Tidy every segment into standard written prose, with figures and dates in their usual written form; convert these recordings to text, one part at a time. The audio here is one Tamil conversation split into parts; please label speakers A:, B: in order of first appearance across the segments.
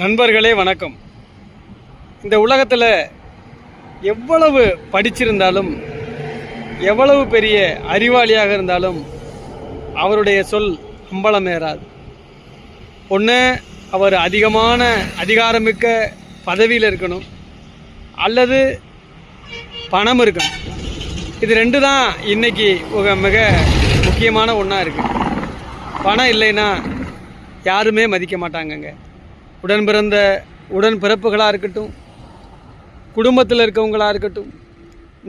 A: நண்பர்களே வணக்கம். இந்த உலகத்தில் எவ்வளவு படிச்சிருந்தாலும், எவ்வளவு பெரிய அறிவாளியாக இருந்தாலும் அவருடைய சொல் அம்பலமேறாது. ஒன்று அவர் அதிகமான அதிகாரமிக்க பதவியில் இருக்கணும், அல்லது பணம் இருக்கணும். இது ரெண்டு தான் இன்றைக்கி மிக முக்கியமான ஒன்றா இருக்குது. பணம் இல்லைன்னா யாருமே மதிக்க மாட்டாங்கங்க. உடன் பிறப்புகளாக இருக்கட்டும், குடும்பத்தில் இருக்கவங்களாக இருக்கட்டும்,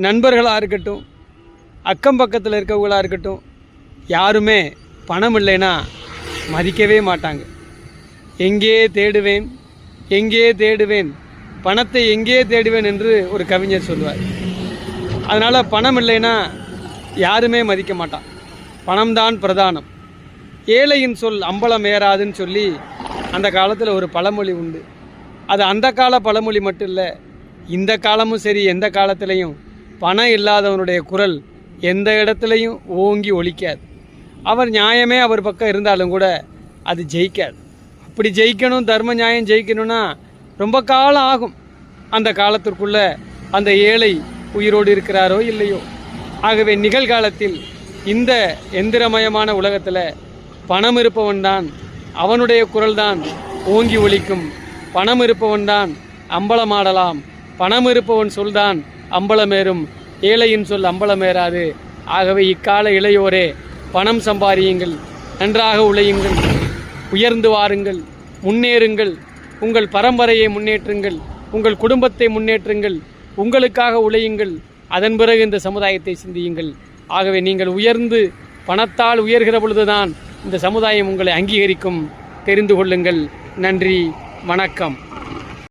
A: நண்பர்களாக இருக்கட்டும், அக்கம் பக்கத்தில் இருக்கவங்களாக இருக்கட்டும், யாருமே பணம் இல்லைன்னா மதிக்கவே மாட்டாங்க. எங்கே தேடுவேன் எங்கே தேடுவேன், பணத்தை எங்கே தேடுவேன் என்று ஒரு கவிஞர் சொல்லுவார். அதனால் பணம் இல்லைன்னா யாருமே மதிக்க மாட்டான். பணம்தான் பிரதானம். ஏழையின் சொல் அம்பலம் ஏறாதுன்னு சொல்லி அந்த காலத்தில் ஒரு பழமொழி உண்டு. அது அந்த கால பழமொழி மட்டும் இல்லை, இந்த காலமும் சரி, எந்த காலத்திலையும் பணம் இல்லாதவனுடைய குரல் எந்த இடத்துலையும் ஓங்கி ஒலிக்காது. அவர் நியாயமே அவர் பக்கம் இருந்தாலும் கூட அது ஜெயிக்காது. அப்படி ஜெயிக்கணும், தர்ம நியாயம் ஜெயிக்கணும்னா ரொம்ப காலம் ஆகும். அந்த காலத்திற்குள்ளே அந்த ஏழை உயிரோடு இருக்கிறாரோ இல்லையோ. ஆகவே நிகழ்காலத்தில் இந்த எந்திரமயமான உலகத்தில் பணம் இருப்பவன்தான், அவனுடைய குரல்தான் ஓங்கி ஒலிக்கும். பணம் இருப்பவன்தான் அம்பலமாடலாம், பணம் இருப்பவன் சொல்தான் அம்பலமேறும், ஏழையின் சொல் அம்பலமேறாது. ஆகவே இக்கால இளையோரே, பணம் சம்பாதியுங்கள், நன்றாக உழையுங்கள், உயர்ந்து வாருங்கள், முன்னேறுங்கள், உங்கள் பரம்பரையை முன்னேற்றுங்கள், உங்கள் குடும்பத்தை முன்னேற்றுங்கள், உங்களுக்காக உழையுங்கள். அதன் பிறகு இந்த சமுதாயத்தை சிந்தியுங்கள். ஆகவே நீங்கள் உயர்ந்து பணத்தால் உயர்கிற பொழுதுதான் இந்த சமுதாயம் உங்களை அங்கீகரிக்கும். தெரிந்து கொள்ளுங்கள். நன்றி, வணக்கம்.